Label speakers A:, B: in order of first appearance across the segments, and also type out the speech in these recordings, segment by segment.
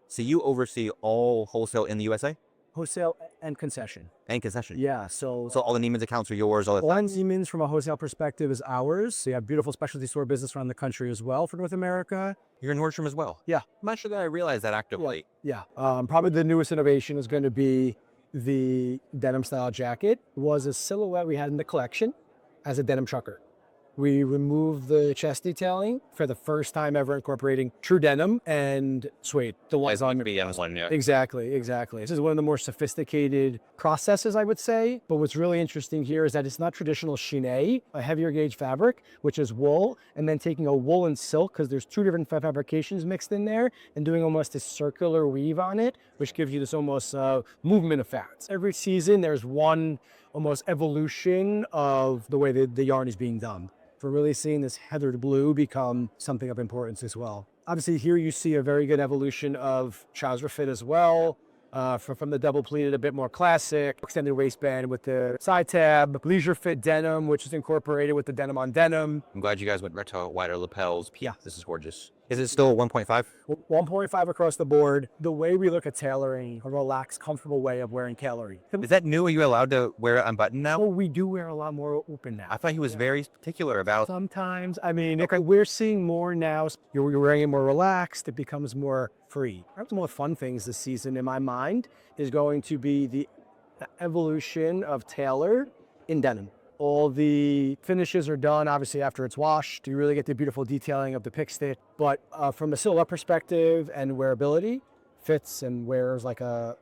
A: So you oversee all wholesale in the USA
B: Wholesale and concession.
A: and concession.
B: Yeah, so
A: So all the Neiman's accounts are yours. All that.
B: One Siemens from a wholesale perspective is ours. So you have beautiful specialty store business around the country as well for North America.
A: You're in Nordstrom as well.
B: Yeah.
A: I'm not sure that I realized that actively.
B: Yeah. Probably the newest innovation is going to be the denim style jacket. It was a silhouette we had in the collection as a denim trucker. We removed the chest detailing for the first time ever, incorporating true denim and suede. The ones on
A: one, yeah.
B: Exactly. This is one of the more sophisticated processes, I would say. But what's really interesting here is that it's not traditional chine, a heavier gauge fabric, which is wool, and then taking a wool and silk, because there's two different fabrications mixed in there, and doing almost a circular weave on it, which gives you this almost movement effect. Every season, there's one almost evolution of the way the yarn is being done. For really seeing this heathered blue become something of importance as well. Obviously here you see a very good evolution of trouser fit as well. From the double pleated, a bit more classic, extended waistband with the side tab, leisure fit denim, which is incorporated with the denim on denim.
A: I'm glad you guys went retro, wider lapels.
B: Yeah.
A: This is gorgeous. Is it still 1.5?
B: 1.5 across the board. The way we look at tailoring, a relaxed, comfortable way of wearing tailoring.
A: Is that new? Are you allowed to wear it unbuttoned now?
B: Well, we do wear a lot more open now.
A: I thought he was very particular about.
B: Sometimes, I mean, we're seeing more now. You're wearing it more relaxed. It becomes more free. Perhaps one of the fun things this season, in my mind, is going to be the evolution of tailored in denim. All the finishes are done, obviously, after it's washed. You really get the beautiful detailing of the pick stitch. But from a silhouette perspective and wearability, fits and wears like a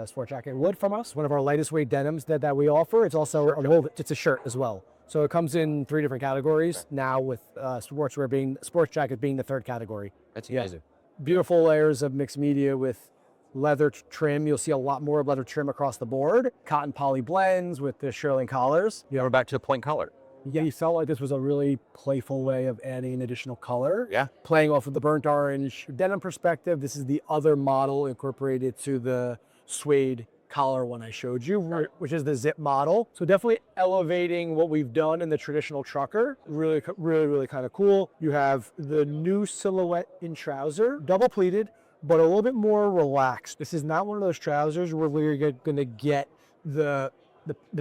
B: sport jacket would from us. One of our lightest weight denims that we offer. It's also it's a shirt as well. So it comes in 3 different categories now, with sports jacket being the 3rd category.
A: That's amazing.
B: Beautiful layers of mixed media with leather trim. You'll see a lot more leather trim across the board. Cotton poly blends with the shearling collars.
A: Yeah, we're back to the point collar.
B: Yeah, you felt like this was a really playful way of adding additional color.
A: Yeah.
B: Playing off of the burnt orange denim perspective, this is the other model incorporated to the suede collar one I showed you, which is the zip model. So definitely elevating what we've done in the traditional trucker. Really kind of cool. You have the new silhouette in trouser, double pleated, but a little bit more relaxed. This is not one of those trousers where we're going to get the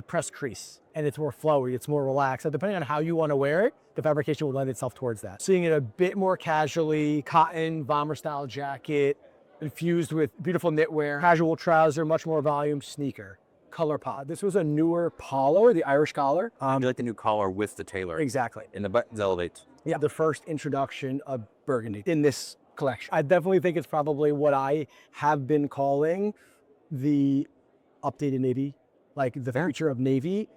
B: press crease, and it's more flowy, it's more relaxed. So depending on how you want to wear it, the fabrication will lend itself towards that. Seeing it a bit more casually, cotton, bomber style jacket, infused with beautiful knitwear, casual trouser, much more volume, sneaker. Color pod. This was a newer polo, the Irish collar.
A: You like the new collar with the tailor.
B: Exactly.
A: And the buttons elevate.
B: Yeah, the first introduction of Burgundy in this collection. I definitely think it's probably what I have been calling the updated navy, like the future of navy.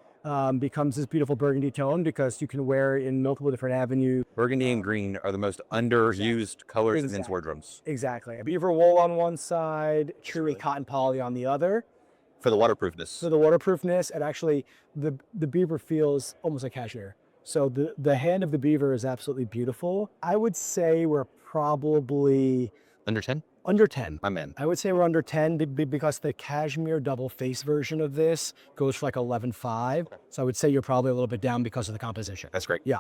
B: Becomes this beautiful burgundy tone because you can wear it in multiple different avenues.
A: Burgundy and green are the most underused colors in men's wardrobes.
B: Exactly. Beaver wool on one side, chewy cotton poly on the other.
A: For the waterproofness.
B: For the waterproofness, and actually the beaver feels almost like cashmere. So the hand of the beaver is absolutely beautiful. I would say we're probably
A: under 10?
B: Under 10.
A: I'm in.
B: I would say we're under 10 because the cashmere double face version of this goes for like 11.5. Okay. So I would say you're probably a little bit down because of the composition.
A: That's great.
B: Yeah.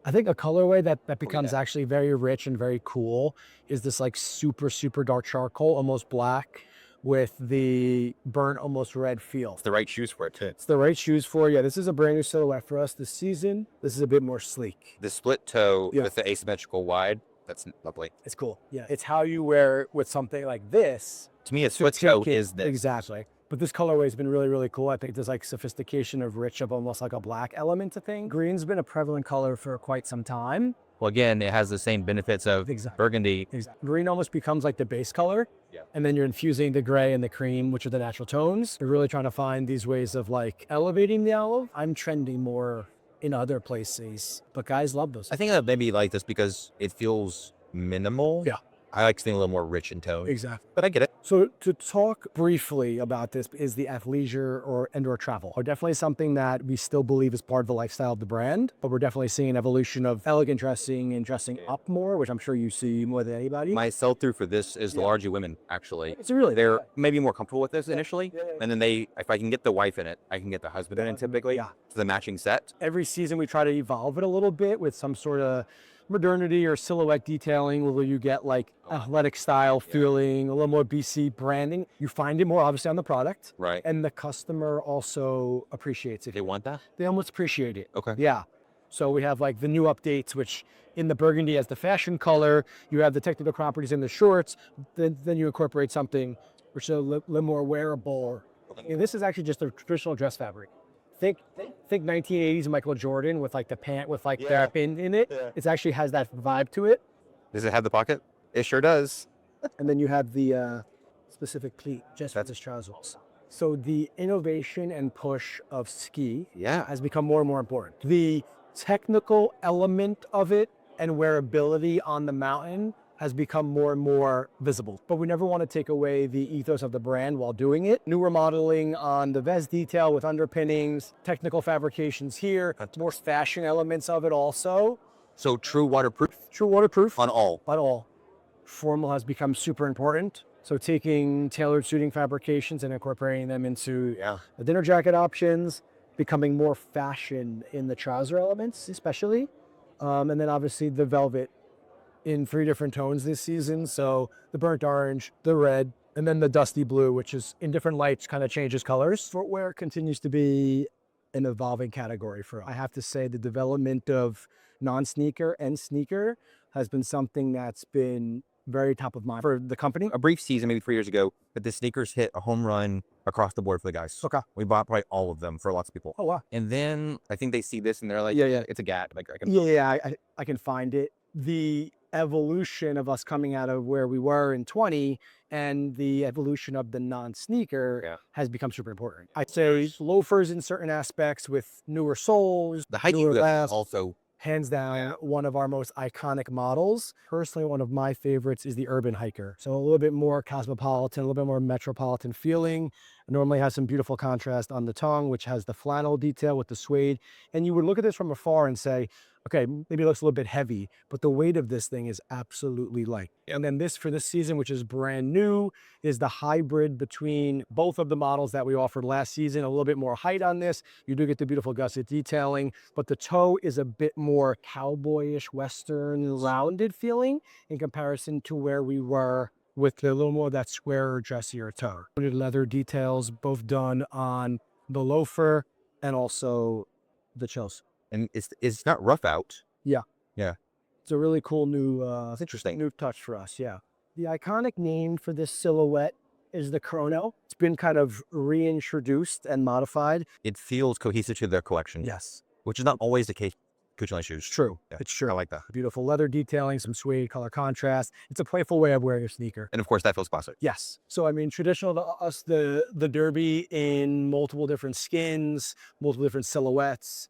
B: I think a colorway that becomes actually very rich and very cool is this like super dark charcoal, almost black, with the burnt, almost red feel.
A: It's the right shoes for it too.
B: It's the right shoes for it. Yeah, this is a brand new silhouette for us this season. This is a bit more sleek.
A: The split toe with the asymmetrical wide, that's lovely.
B: It's cool. Yeah, it's how you wear it with something like this.
A: To me, a split toe is this.
B: Exactly. But this colorway has been really cool. I think there's like sophistication of rich, of almost like a black element to things. Green's been a prevalent color for quite some time.
A: Well, again, it has the same benefits of burgundy.
B: Exactly. Green almost becomes like the base color. Yeah. And then you're infusing the gray and the cream, which are the natural tones. You're really trying to find these ways of like elevating the olive. I'm trending more in other places, but guys love those.
A: I think I maybe like this because it feels minimal.
B: Yeah.
A: I like something a little more rich in tone.
B: Exactly.
A: But I get it.
B: So to talk briefly about this is the athleisure and/or travel. Are definitely something that we still believe is part of the lifestyle of the brand, but we're definitely seeing an evolution of elegant dressing and dressing up more, which I'm sure you see more than anybody.
A: My sell-through for this is the larger women, actually.
B: It's really
A: they're maybe more comfortable with this initially, and then if I can get the wife in it, I can get the husband in it typically. Yeah. To the matching set.
B: Every season we try to evolve it a little bit with some sort of modernity or silhouette detailing, where you get like athletic style feeling, a little more BC branding. You find it more obviously on the product,
A: Right.
B: and the customer also appreciates it.
A: They want that?
B: They almost appreciate it.
A: Okay.
B: Yeah. So we have like the new updates, which in the burgundy as the fashion color, you have the technical properties in the shorts, then you incorporate something which is a little more wearable. And this is actually just a traditional dress fabric. Think 1980s Michael Jordan with like the pant with like that pin in it.
A: Yeah.
B: It actually has that vibe to it.
A: Does it have the pocket? It sure does.
B: And then you have the specific pleat just for this trousers. So the innovation and push of ski has become more and more important. The technical element of it and wearability on the mountain has become more and more visible. But we never want to take away the ethos of the brand while doing it. Newer modeling on the vest detail with underpinnings, technical fabrications here, more fashion elements of it also.
A: So true waterproof
B: True waterproof.
A: on all.
B: On all. Formal has become super important. So taking tailored suiting fabrications and incorporating them into the dinner jacket options, becoming more fashion in the trouser elements especially. And then obviously the velvet in 3 different tones this season. So the burnt orange, the red, and then the dusty blue, which is in different lights, kind of changes colors. Footwear continues to be an evolving category for us. I have to say the development of non-sneaker and sneaker has been something that's been very top of mind for the company.
A: A brief season, maybe 3 years ago, but the sneakers hit a home run across the board for the guys.
B: Okay.
A: We bought probably all of them for lots of people.
B: Oh, wow.
A: And then I think they see this and they're like,
B: Yeah.
A: it's a gat. Like, I can...
B: I can find it. The evolution of us coming out of where we were in 20 and the evolution of the non-sneaker has become super important. I'd say loafers in certain aspects with newer soles.
A: The hiking
B: newer
A: is also
B: hands down one of our most iconic models. Personally, one of my favorites is the urban hiker. So a little bit more cosmopolitan, a little bit more metropolitan feeling. It normally has some beautiful contrast on the tongue, which has the flannel detail with the suede. And you would look at this from afar and say, okay, maybe it looks a little bit heavy, but the weight of this thing is absolutely light. And then this for this season, which is brand new, is the hybrid between both of the models that we offered last season. A little bit more height on this. You do get the beautiful gusset detailing, but the toe is a bit more cowboyish, Western, rounded feeling in comparison to where we were with a little more of that squarer, dressier toe. Leather details, both done on the loafer and also the chills.
A: And it's not rough out.
B: Yeah.
A: Yeah.
B: It's a really cool new,
A: It's interesting.
B: new touch for us. Yeah. The iconic name for this silhouette is the chrono. It's been kind of reintroduced and modified.
A: It feels cohesive to their collection.
B: Yes.
A: Which is not always the case. Cucinelli shoes.
B: It's true.
A: Yeah,
B: It's true.
A: I like that.
B: Beautiful leather detailing, some suede color contrast. It's a playful way of wearing a sneaker.
A: And of course, that feels classic.
B: Yes. So, I mean, traditional to us, the derby in multiple different skins, multiple different silhouettes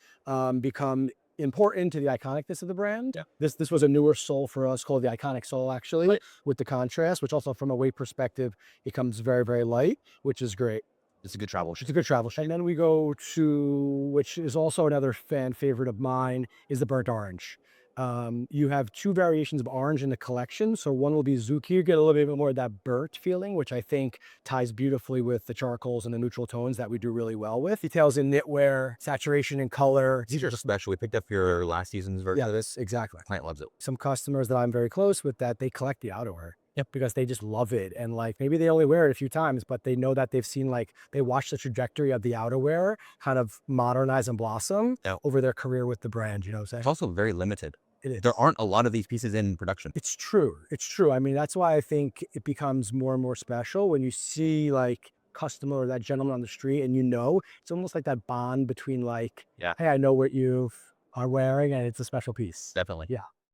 B: become important to the iconicness of the brand.
A: Yeah.
B: This was a newer sole for us called the Iconic Sole, actually, with the contrast, which also from a weight perspective, it comes very, very light, which is great.
A: It's a good travel shoe.
B: It's a good travel shoe. And then we go to, which is also another fan favorite of mine, is the burnt orange. You have 2 variations of orange in the collection. So one will be Zuki. You get a little bit more of that burnt feeling, which I think ties beautifully with the charcoals and the neutral tones that we do really well with. Details in knitwear, saturation in color.
A: These are special. We picked up your last season's version of this.
B: Exactly.
A: Client loves it.
B: Some customers that I'm very close with that they collect the outerwear. Yep. Because they just love it. And like maybe they only wear it a few times, but they know that they've seen like they watch the trajectory of the outerwear kind of modernize and blossom over their career with the brand, you know what I'm saying?
A: It's also very limited.
B: It is.
A: There aren't a lot of these pieces in production.
B: It's true. It's true. I mean, that's why I think it becomes more and more special when you see like customer or that gentleman on the street and you know, it's almost like that bond between like, hey, I know what you are wearing and it's a special piece.
A: Definitely.
B: Yeah.